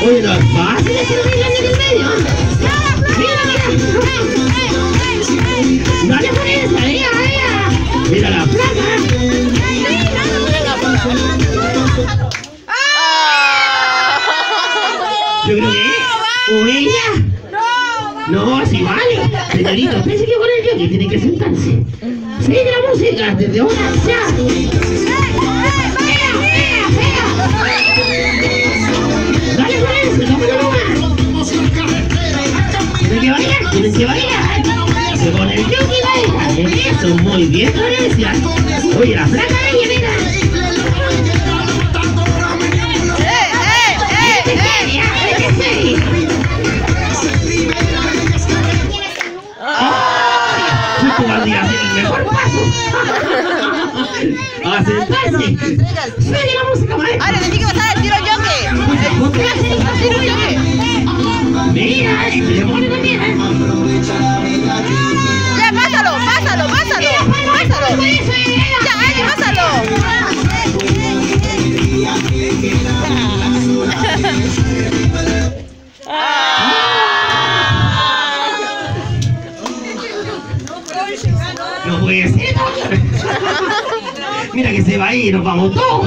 Oye, no es fácil que lo digan en el medio. Mira, mira. Dale por esa, ella. Mira la placa. Yo creo que o ella. No, si vale. Señorito, pensé que con el jockey tiene que sentarse. Sigue la música desde ahora ya. Dale con eso, no me lo más. Tienen que bailar. Se pone el jockey, baila. Eso, muy bien, Florencia. Oye, la flaca de ella, mira. El mejor paso. A sentarse. Sigue la música, maestro. Ahora le tiene que pasar al tiro jockey. Mira, le pone también, Ya, pásalo. Ya, Ari, pásalo. No puede ser. Mira que se va a ir, nos vamos todos.